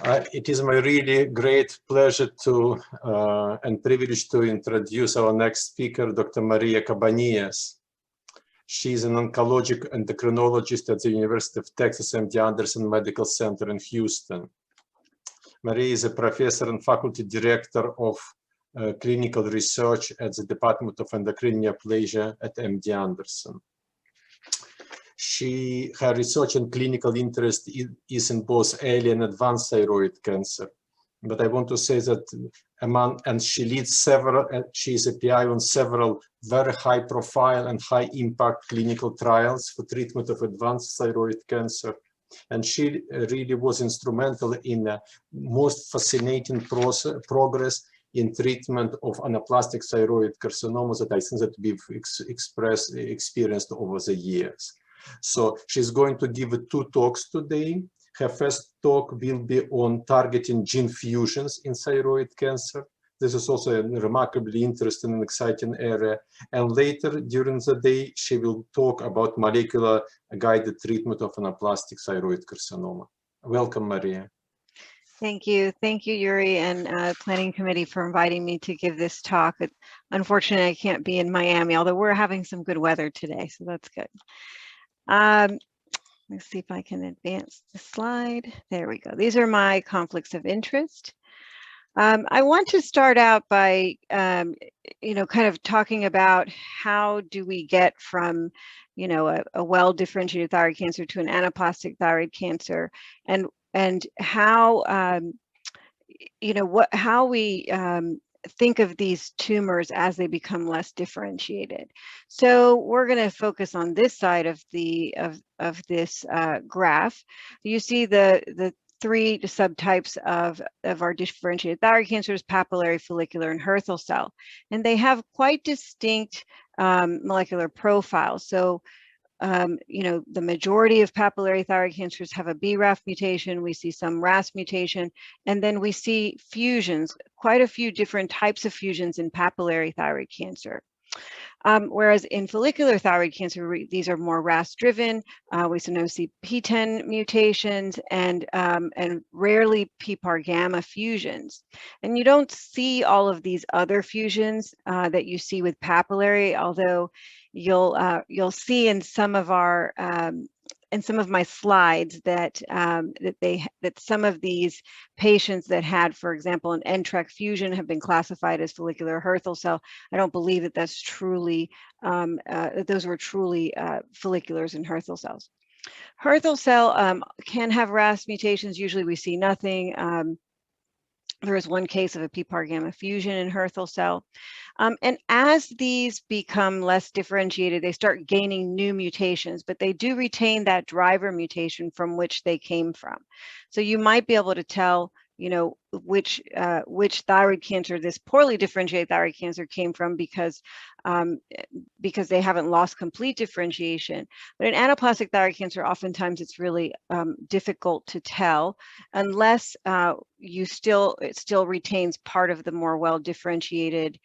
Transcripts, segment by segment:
It is my really great pleasure to and privilege to introduce our next speaker, Dr. Maria Cabanillas. She is an oncologic endocrinologist at the University of Texas MD Anderson Medical Center in Houston. Maria is a professor and faculty director of clinical research at the Department of Endocrine Neoplasia at MD Anderson. Her research and clinical interest is in both early and advanced thyroid cancer. But I want to say that she leads she is a PI on several very high profile and high impact clinical trials for treatment of advanced thyroid cancer. And she really was instrumental in the most fascinating progress in treatment of anaplastic thyroid carcinomas that I think that we've experienced over the years. So she's going to give 2 talks today. Her first talk will be on targeting gene fusions in thyroid cancer. This is also a remarkably interesting and exciting area. And later during the day, she will talk about molecular guided treatment of anaplastic thyroid carcinoma. Welcome, Maria. Thank you, Yuri, and Planning Committee for inviting me to give this talk. Unfortunately, I can't be in Miami, although we're having some good weather today, so that's good. Let's see if I can advance the slide. There we go. These are my conflicts of interest. I want to start out by, kind of talking about how do we get from, a well-differentiated thyroid cancer to an anaplastic thyroid cancer, and how, how we think of these tumors as they become less differentiated. So we're going to focus on this side of this graph. You see the 3 subtypes of our differentiated thyroid cancers: papillary, follicular, and Hürthle cell, and they have quite distinct molecular profiles. So the majority of papillary thyroid cancers have a BRAF mutation. We see some RAS mutation, and then we see fusions, quite a few different types of fusions in papillary thyroid cancer. Whereas in follicular thyroid cancer, these are more RAS-driven. We sometimes see PTEN mutations and rarely PPAR gamma fusions. And you don't see all of these other fusions that you see with papillary, although you'll see in some of our in some of my slides that that some of these patients that had, for example, an NTRK fusion have been classified as follicular Hürthle cell. I don't believe that that's truly that those were truly folliculars and Hürthle cells. Hürthle cell can have RAS mutations. Usually we see nothing. There is one case of a PPAR gamma fusion in Hürthle cell. And as these become less differentiated, they start gaining new mutations, but they do retain that driver mutation from which they came from. So you might be able to tell, which thyroid cancer this poorly differentiated thyroid cancer came from because they haven't lost complete differentiation. But in anaplastic thyroid cancer, oftentimes it's really difficult to tell unless it still retains part of the more well differentiated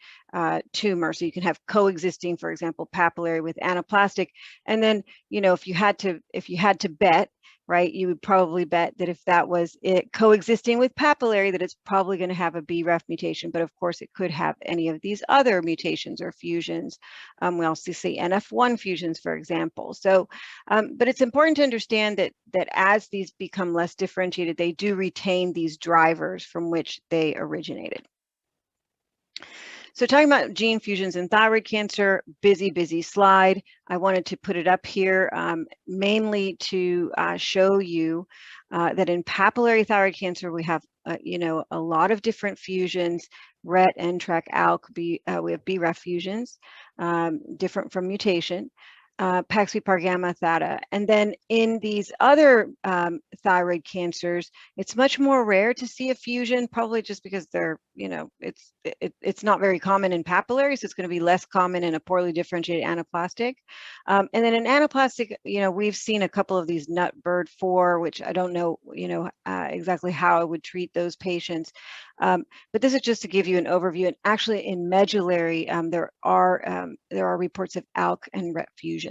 tumor. So you can have coexisting, for example, papillary with anaplastic, and then if you had to bet, right, you would probably bet that if that was it coexisting with papillary, that it's probably going to have a BRAF mutation. But of course, it could have any of these other mutations or fusions. We also see NF1 fusions, for example. So, but it's important to understand that as these become less differentiated, they do retain these drivers from which they originated. So talking about gene fusions in thyroid cancer, busy slide. I wanted to put it up here mainly to show you that in papillary thyroid cancer, we have a lot of different fusions: RET, NTRK, ALK. We have BRAF fusions, different from mutation. PAX-PPAR gamma theta. And then in these other thyroid cancers, it's much more rare to see a fusion, probably just because they're, it's not very common in papillary, so it's going to be less common in a poorly differentiated anaplastic. And then in anaplastic, we've seen a couple of these NUT-BIRD 4, which I don't know, exactly how I would treat those patients. But this is just to give you an overview. And actually in medullary, there are reports of ALK and RET fusions.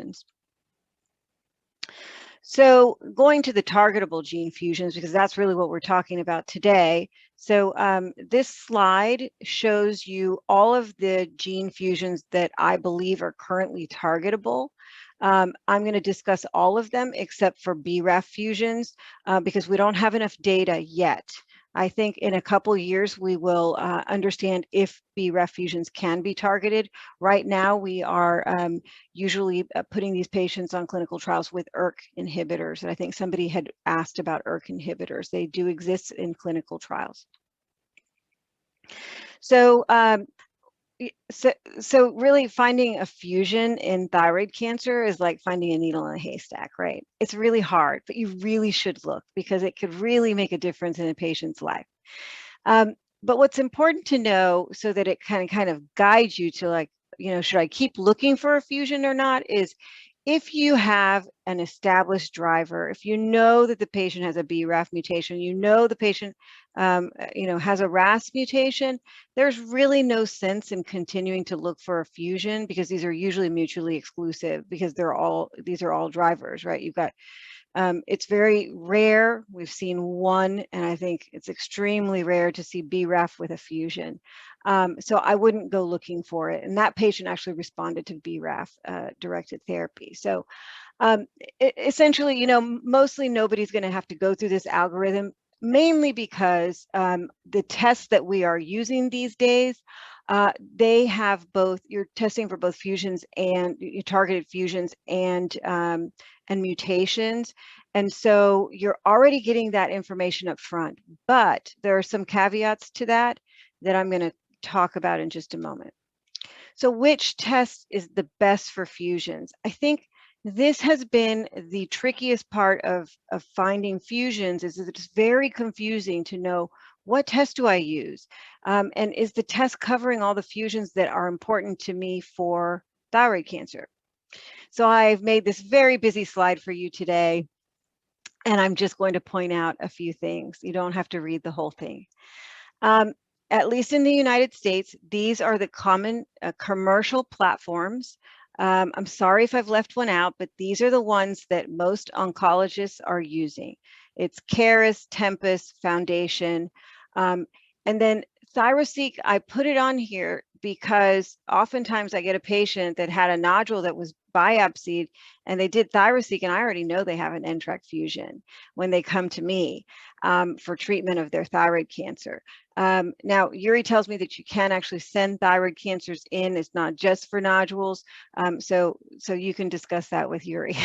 So going to the targetable gene fusions, because that's really what we're talking about today. So this slide shows you all of the gene fusions that I believe are currently targetable. I'm going to discuss all of them except for BRAF fusions because we don't have enough data yet. I think in a couple years we will understand if BRAF fusions can be targeted. Right now we are usually putting these patients on clinical trials with ERK inhibitors. And I think somebody had asked about ERK inhibitors. They do exist in clinical trials. So so really finding a fusion in thyroid cancer is like finding a needle in a haystack, right? It's really hard, but you really should look because it could really make a difference in a patient's life. But what's important to know so that it can kind of guide you to like, should I keep looking for a fusion or not, is if you have an established driver, if you know that the patient has a BRAF mutation, the patient has a RAS mutation, there's really no sense in continuing to look for a fusion because these are usually mutually exclusive because these are all drivers, right? You've got it's very rare. We've seen one, and I think it's extremely rare to see BRAF with a fusion. So I wouldn't go looking for it. And that patient actually responded to BRAF directed therapy. So essentially, mostly nobody's going to have to go through this algorithm, mainly because the tests that we are using these days, they have both, you're testing for both fusions and targeted fusions and mutations. And so you're already getting that information up front, but there are some caveats to that I'm going to talk about in just a moment. So which test is the best for fusions? I think this has been the trickiest part of finding fusions, is that it's very confusing to know what test do I use? And is the test covering all the fusions that are important to me for thyroid cancer? So I've made this very busy slide for you today, and I'm just going to point out a few things. You don't have to read the whole thing. At least in the United States, these are the common commercial platforms. I'm sorry if I've left one out, but these are the ones that most oncologists are using. It's Caris, Tempus, Foundation, and then ThyroSeq, I put it on here because oftentimes I get a patient that had a nodule that was biopsied and they did ThyroSeq, and I already know they have an NTRK fusion when they come to me for treatment of their thyroid cancer. Now, Yuri tells me that you can actually send thyroid cancers in. It's not just for nodules. So you can discuss that with Yuri.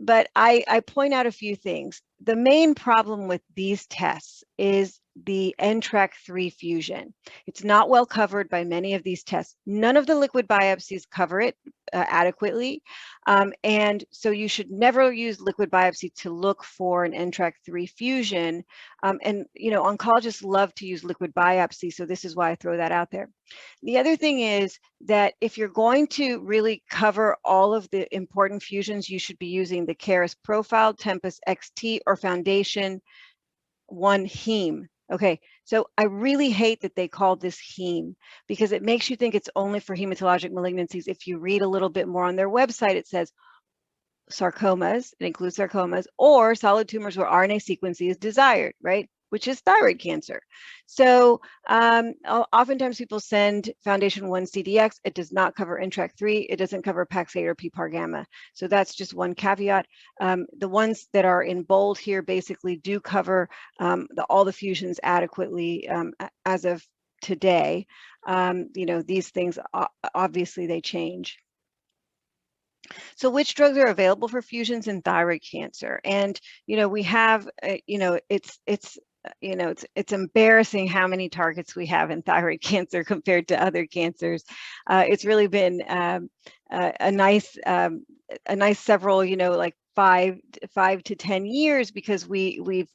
But I point out a few things. The main problem with these tests is the NTRK3 fusion. It's not well covered by many of these tests. None of the liquid biopsies cover it adequately. And so you should never use liquid biopsy to look for an NTRK3 fusion. And, oncologists love to use liquid biopsy. So this is why I throw that out there. The other thing is that if you're going to really cover all of the important fusions, you should be using the Caris Profile, Tempus XT, or Foundation 1 heme. Okay, so I really hate that they called this heme because it makes you think it's only for hematologic malignancies. If you read a little bit more on their website, it says sarcomas, it includes sarcomas, or solid tumors where RNA sequencing is desired, right? Which is thyroid cancer. So oftentimes people send Foundation 1 CDX. It does not cover NTRK3. It doesn't cover PAX8 or PPAR gamma. So that's just one caveat. The ones that are in bold here basically do cover all the fusions adequately as of today. These things, obviously they change. So which drugs are available for fusions in thyroid cancer? And, we have, it's embarrassing how many targets we have in thyroid cancer compared to other cancers. It's really been a nice several, like 5 to 10 years because we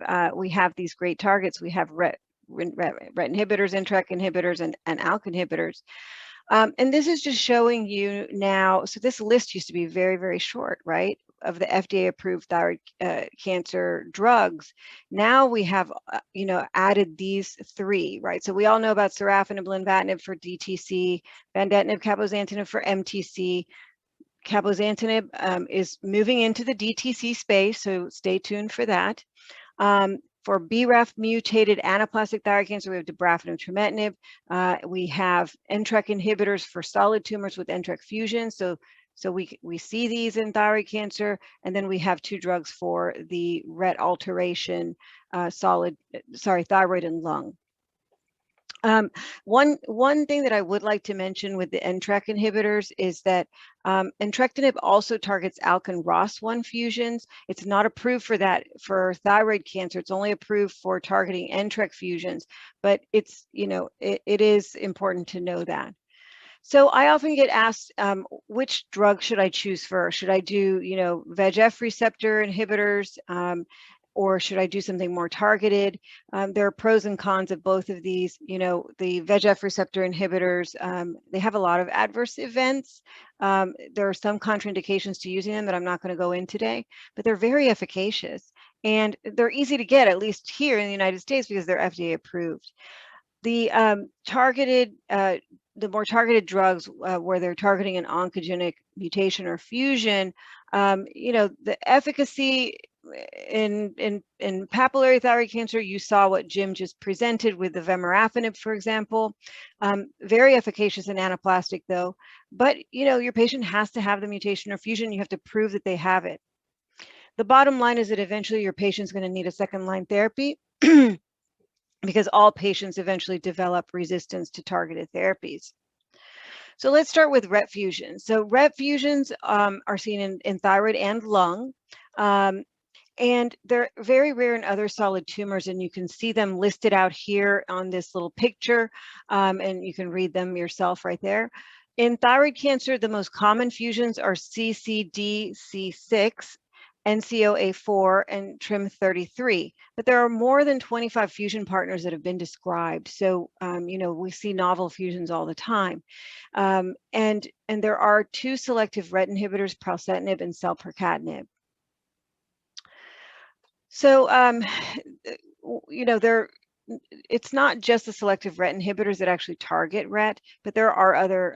have these great targets. We have RET inhibitors, NTRK inhibitors, and ALK inhibitors. And this is just showing you now, so this list used to be very, very short, right, of the FDA-approved thyroid cancer drugs. Now we have, added these 3, right? So we all know about sorafenib, lenvatinib for DTC, vandetanib, cabozantinib for MTC, Cabozantinib is moving into the DTC space, so stay tuned for that. For BRAF mutated anaplastic thyroid cancer, we have dabrafenib, trametinib. We have NTRK inhibitors for solid tumors with NTRK fusions. So we see these in thyroid cancer, and then we have 2 drugs for the RET alteration, thyroid and lung. One thing that I would like to mention with the NTRK inhibitors is that entrectinib also targets ALK and ROS1 fusions. It's not approved for that for thyroid cancer. It's only approved for targeting NTRK fusions, but it's, you know, it is important to know that. So I often get asked, which drug should I choose first? Should I do, you know, VEGF receptor inhibitors? Or should I do something more targeted? There are pros and cons of both of these. You know, the VEGF receptor inhibitors, they have a lot of adverse events. There are some contraindications to using them that I'm not going to go in today, but they're very efficacious. And they're easy to get, at least here in the United States, because they're FDA approved. The the more targeted drugs where they're targeting an oncogenic mutation or fusion, you know, the efficacy in papillary thyroid cancer, you saw what Jim just presented with the vemurafenib, for example. Very efficacious in anaplastic though, but you know, your patient has to have the mutation or fusion. You have to prove that they have it. The bottom line is that eventually your patient's going to need a second-line therapy because all patients eventually develop resistance to targeted therapies. So let's start with RET fusions. So RET fusions are seen in thyroid and lung. And they're very rare in other solid tumors, and you can see them listed out here on this little picture, and you can read them yourself right there. In thyroid cancer, the most common fusions are CCD-C6, NCOA4, and TRIM33, but there are more than 25 fusion partners that have been described. So, you know, we see novel fusions all the time. And there are 2 selective RET inhibitors, Pralsetinib and Selpercatinib. So, you know, it's not just the selective RET inhibitors that actually target RET, but there are other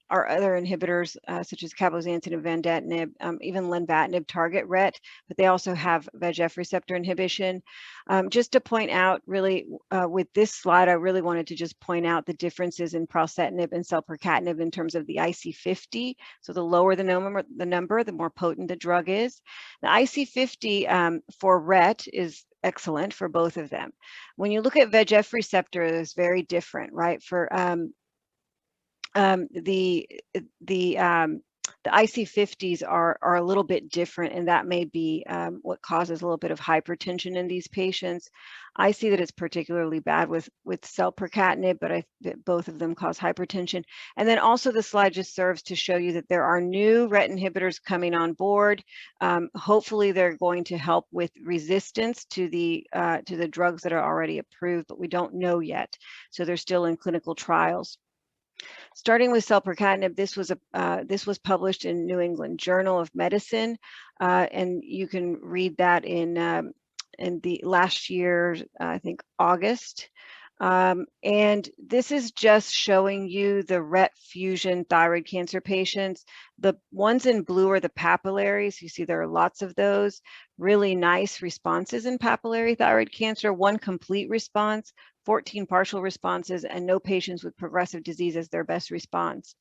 inhibitors such as cabozantinib, vandatinib, even lenvatinib target RET, but they also have VEGF receptor inhibition. Just to point out, really, with this slide, I really wanted to just point out the differences in Pralsetinib and Selpercatinib in terms of the IC50. So the lower the number, the more potent the drug is. The IC50 for RET is excellent for both of them. When you look at VEGF receptor, it's very different, right? For the IC50s are a little bit different, and that may be what causes a little bit of hypertension in these patients. I see that it's particularly bad with Selpercatinib, but both of them cause hypertension. And then also the slide just serves to show you that there are new RET inhibitors coming on board. Hopefully they're going to help with resistance to the drugs that are already approved, but we don't know yet. So they're still in clinical trials. Starting with Selpercatinib, this was published in New England Journal of Medicine, and you can read that in the last year, I think August. And this is just showing you the RET fusion thyroid cancer patients. The ones in blue are the papillaries. You see there are lots of those. Really nice responses in papillary thyroid cancer, 1 complete response, 14 partial responses, and no patients with progressive disease as their best response.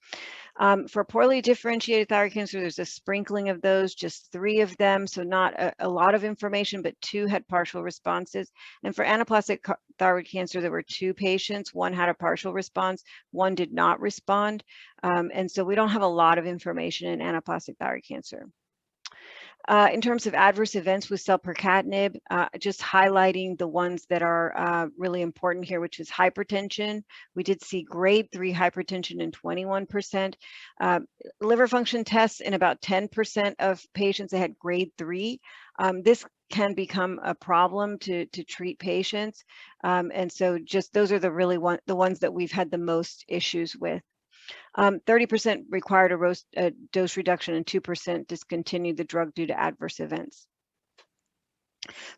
For poorly differentiated thyroid cancer, there's a sprinkling of those, just 3 of them, so not a lot of information, but 2 had partial responses. And for anaplastic thyroid cancer, there were 2 patients. 1 had a partial response, 1 did not respond. And so we don't have a lot of information in anaplastic thyroid cancer. In terms of adverse events with Selpercatinib, just highlighting the ones that are really important here, which is hypertension. We did see grade 3 hypertension in 21%. Liver function tests in about 10% of patients that had grade 3. This can become a problem to treat patients. And so just those are the ones that we've had the most issues with. 30% required a dose reduction and 2% discontinued the drug due to adverse events.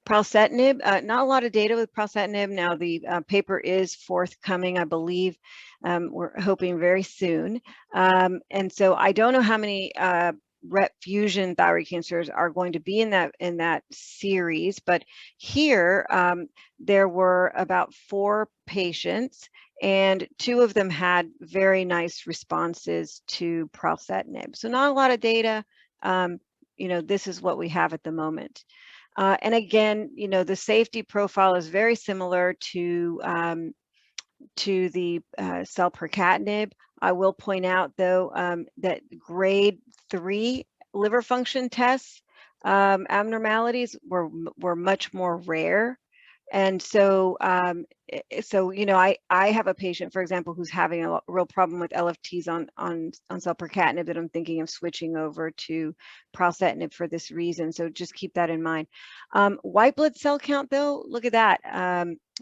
Pralsetinib, not a lot of data with Pralsetinib. Now the paper is forthcoming, I believe. We're hoping very soon. And so I don't know how many RET fusion thyroid cancers are going to be in that series. But here there were about 4 patients, and 2 of them had very nice responses to Pralsetinib. So not a lot of data. This is what we have at the moment. And again, the safety profile is very similar to the Selpercatinib. I will point out, though, that grade 3 liver function tests abnormalities were much more rare. And so, I have a patient, for example, who's having a real problem with LFTs on Selpercatinib that I'm thinking of switching over to Pralsetinib for this reason. So just keep that in mind. White blood cell count, though, look at that.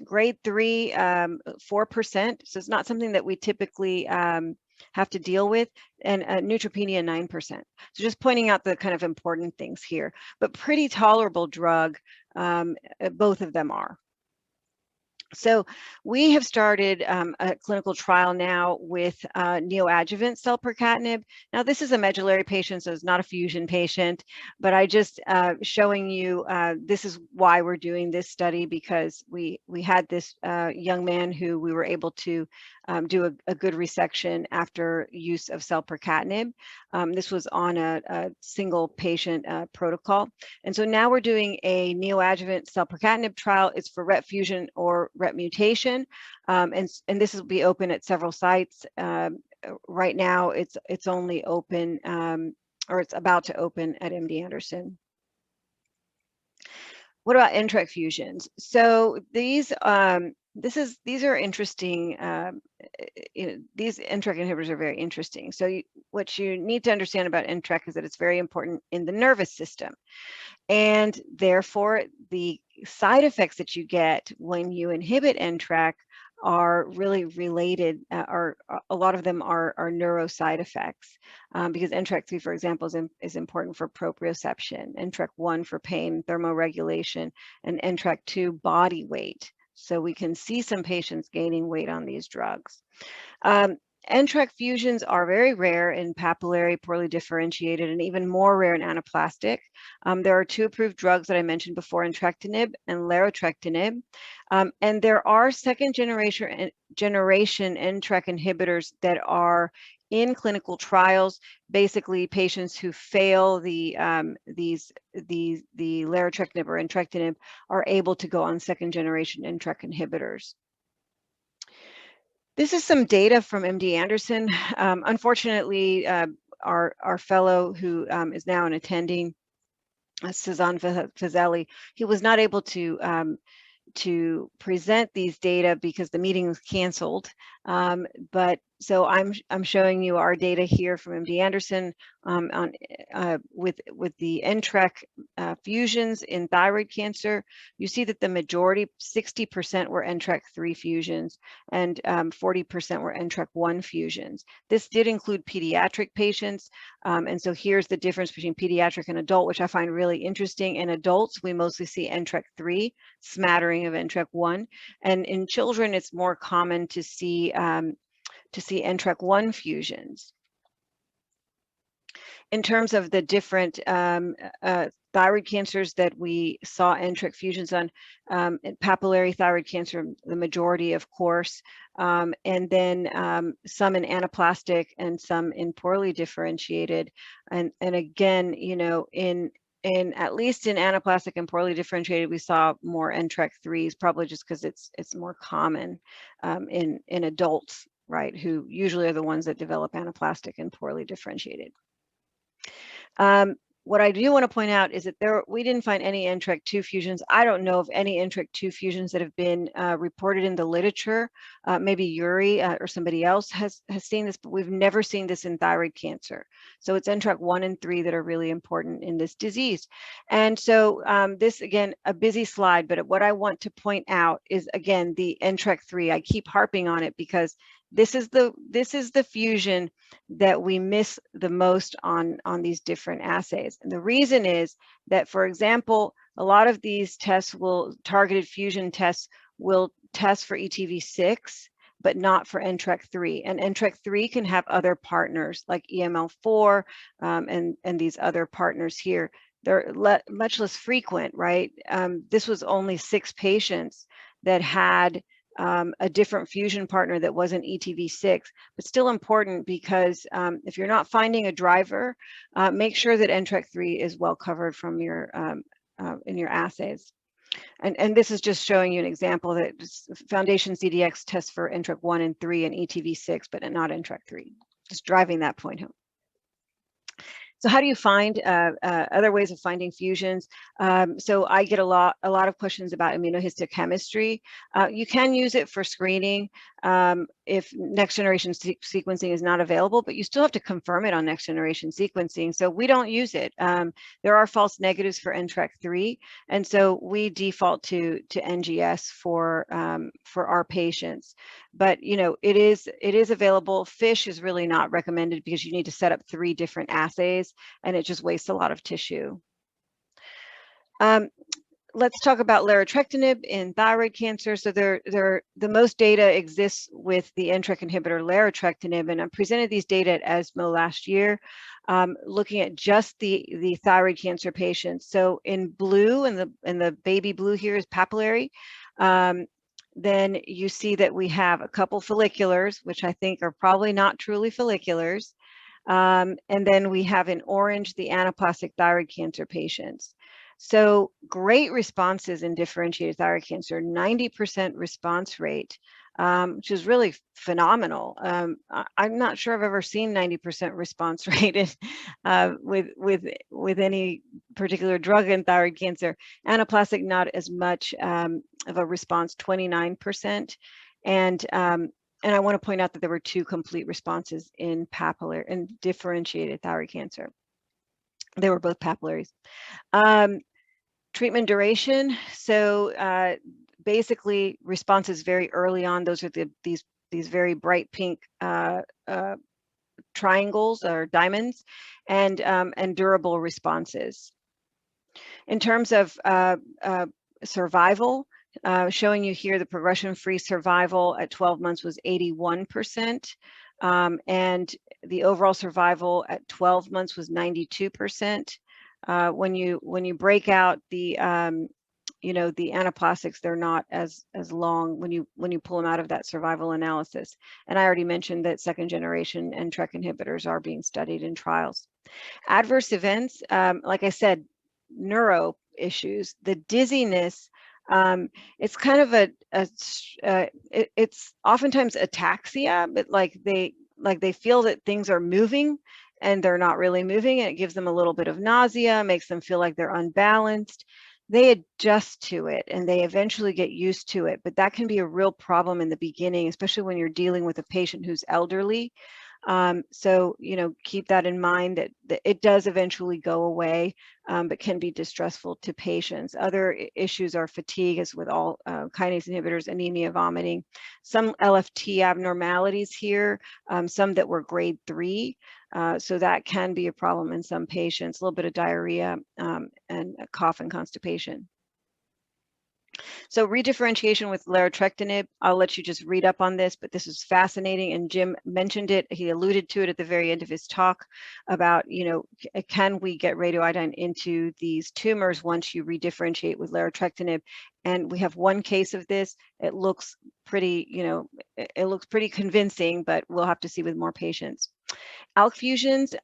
Grade 3, 4%. So it's not something that we typically have to deal with, and neutropenia 9%. So just pointing out the kind of important things here, but pretty tolerable drug. Both of them are. So we have started a clinical trial now with neoadjuvant Selpercatinib. Now this is a medullary patient, so it's not a fusion patient, but I just showing you this is why we're doing this study, because we had this young man who we were able to do a good resection after use of Selpercatinib. This was on a single patient protocol. And so now we're doing a neoadjuvant Selpercatinib trial. It's for RET fusion or RET mutation. And this will be open at several sites. Right now it's only open, or it's about to open at MD Anderson. What about NTRK fusions? So these these are interesting. These NTRK inhibitors are very interesting. So what you need to understand about NTRK is that it's very important in the nervous system, and therefore the side effects that you get when you inhibit NTRK are really related, or a lot of them are neuro side effects, because NTRK3, for example, is important for proprioception, NTRK1 for pain, thermoregulation, and NTRK2 body weight. So we can see some patients gaining weight on these drugs. NTRK fusions are very rare in papillary, poorly differentiated, and even more rare in anaplastic. There are 2 approved drugs that I mentioned before, Entrectinib and larotrectinib. And there are second generation NTRK inhibitors that are in clinical trials. Basically, patients who fail the larotrectinib or Entrectinib are able to go on second generation NTRK inhibitors. This is some data from MD Anderson. Unfortunately, our fellow who is now an attending, Cezanne Fazeli, he was not able to present these data because the meeting was canceled. But so I'm showing you our data here from MD Anderson with the NTRK fusions in thyroid cancer. You see that the majority, 60%, were NTRK3 fusions, and 40% were NTRK1 fusions. This did include pediatric patients, and so here's the difference between pediatric and adult, which I find really interesting. In adults, we mostly see NTRK3, smattering of NTRK1, and in children, it's more common to see NTRK1 fusions. In terms of the different thyroid cancers that we saw NTRK fusions on, papillary thyroid cancer, the majority, of course, and then some in anaplastic and some in poorly differentiated. And again, in at least in anaplastic and poorly differentiated, we saw more NTRK3s, probably just because it's more common in adults, right, who usually are the ones that develop anaplastic and poorly differentiated. What I do want to point out is that we didn't find any NTRK2 fusions. I don't know of any NTRK2 fusions that have been reported in the literature. Maybe Yuri or somebody else has seen this, but we've never seen this in thyroid cancer. So it's NTRK1 and 3 that are really important in this disease. And so this, again, a busy slide, but what I want to point out is, again, the NTRK3. I keep harping on it because this is the fusion that we miss the most on these different assays. And the reason is that, for example, a lot of these tests targeted fusion tests will test for ETV6, but not for NTRK3. And NTRK3 can have other partners like EML4 and these other partners here. They're much less frequent, right? This was only 6 patients that had a different fusion partner that wasn't ETV6, but still important because if you're not finding a driver, make sure that NTRK3 is well covered from your in your assays. And this is just showing you an example that Foundation CDX tests for NTRK1 and 3 and ETV6, but not NTRK3. Just driving that point home. So how do you find other ways of finding fusions? So I get a lot of questions about immunohistochemistry. You can use it for screening if next generation sequencing is not available, but you still have to confirm it on next generation sequencing. So we don't use it. There are false negatives for NTRK3, and so we default to NGS for our patients. But it is available. FISH is really not recommended because you need to set up 3 different assays, and it just wastes a lot of tissue. Let's talk about larotrectinib in thyroid cancer. So the most data exists with the NTRK inhibitor larotrectinib, and I presented these data at ESMO last year, looking at just the thyroid cancer patients. So in blue, and the baby blue here is papillary. Then you see that we have a couple folliculars, which I think are probably not truly folliculars. And then we have in orange the anaplastic thyroid cancer patients. So great responses in differentiated thyroid cancer, 90% response rate, which is really phenomenal. I'm not sure I've ever seen 90% response rate with any particular drug in thyroid cancer. Anaplastic, not as much of a response, 29%. And I want to point out that there were 2 complete responses in papillary and differentiated thyroid cancer. They were both papillaries. Treatment duration. So basically responses very early on. Those are these very bright pink triangles or diamonds, and durable responses. In terms of survival, showing you here the progression-free survival at 12 months was 81%, and the overall survival at 12 months was 92%. When you break out the the anaplastics, they're not as long when you pull them out of that survival analysis. And I already mentioned that 2nd generation NTRK inhibitors are being studied in trials. Adverse events, like I said, neuro issues, the dizziness. It's kind of it's oftentimes ataxia, but like they feel that things are moving and they're not really moving, and it gives them a little bit of nausea, makes them feel like they're unbalanced. They adjust to it and they eventually get used to it, but that can be a real problem in the beginning, especially when you're dealing with a patient who's elderly. So, keep that in mind, that it does eventually go away, but can be distressful to patients. Other issues are fatigue, as with all kinase inhibitors, anemia, vomiting, some LFT abnormalities here, some that were grade 3. So that can be a problem in some patients, a little bit of diarrhea and cough and constipation. So redifferentiation with larotrectinib, I'll let you just read up on this, but this is fascinating, and Jim mentioned it. He alluded to it at the very end of his talk about, can we get radioiodine into these tumors once you redifferentiate with larotrectinib? And we have 1 case of this. It looks pretty, it looks pretty convincing, but we'll have to see with more patients. ALK fusions,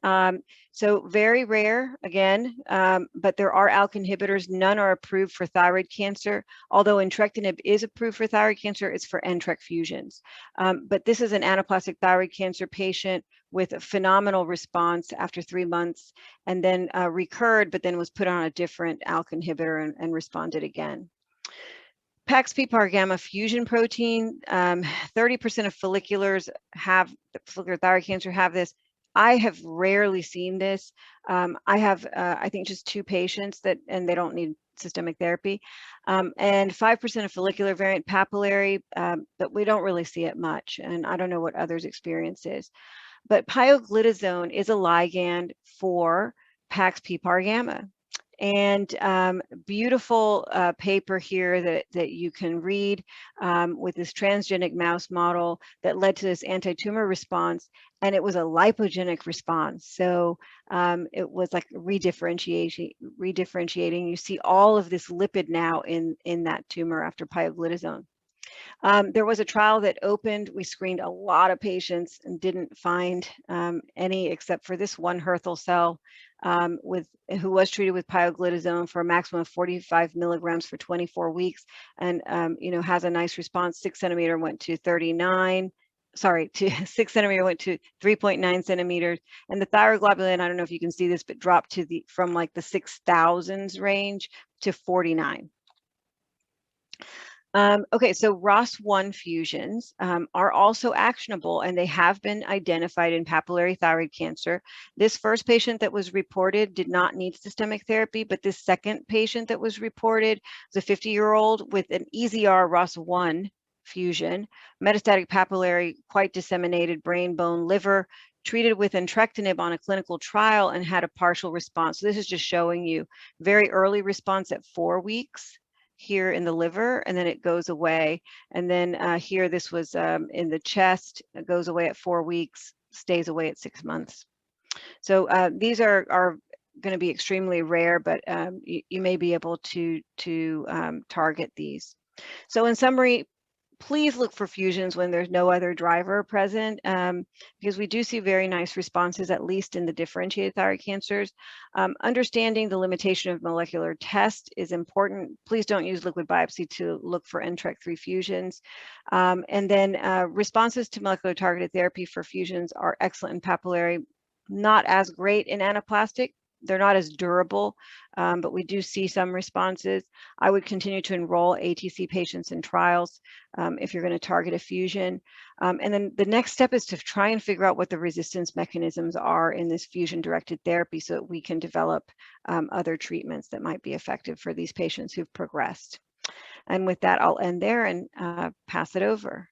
so very rare again, but there are ALK inhibitors. None are approved for thyroid cancer. Although entrectinib is approved for thyroid cancer, it's for NTRK fusions. But this is an anaplastic thyroid cancer patient with a phenomenal response after 3 months, and then recurred, but then was put on a different ALK inhibitor and responded again. PAX-PPAR gamma fusion protein, 30% of folliculars have follicular thyroid cancer have this. I have rarely seen this. I have, I think, just 2 patients and they don't need systemic therapy. And 5% of follicular variant papillary, but we don't really see it much. And I don't know what others' experience is. But pioglitazone is a ligand for PAX-PPAR gamma. And beautiful paper here that you can read with this transgenic mouse model that led to this anti-tumor response, and it was a lipogenic response. So it was like redifferentiating. You see all of this lipid now in that tumor after pioglitazone. There was a trial that opened. We screened a lot of patients and didn't find any except for this one Hürthle cell who was treated with pioglitazone for a maximum of 45 milligrams for 24 weeks, and has a nice response. 6 centimeter went to 39. Sorry, to 6 centimeter went to 3.9 centimeters, and the thyroglobulin, I don't know if you can see this, but dropped to from like the 6,000s range to 49. Okay, so ROS1 fusions are also actionable, and they have been identified in papillary thyroid cancer. This first patient that was reported did not need systemic therapy, but this second patient that was reported was a 50-year-old with an EZR ROS1 fusion, metastatic papillary, quite disseminated brain, bone, liver, treated with entrectinib on a clinical trial and had a partial response. So this is just showing you very early response at 4 weeks. Here in the liver, and then it goes away. And then here, this was in the chest. It goes away at 4 weeks, stays away at 6 months. So these are going to be extremely rare, but you may be able to target these. So in summary, please look for fusions when there's no other driver present, because we do see very nice responses, at least in the differentiated thyroid cancers. Understanding the limitation of molecular test is important. Please don't use liquid biopsy to look for NTRK3 fusions. And then responses to molecular targeted therapy for fusions are excellent in papillary, not as great in anaplastic. They're not as durable, but we do see some responses. I would continue to enroll ATC patients in trials if you're going to target a fusion. And then the next step is to try and figure out what the resistance mechanisms are in this fusion-directed therapy so that we can develop other treatments that might be effective for these patients who've progressed. And with that, I'll end there and pass it over.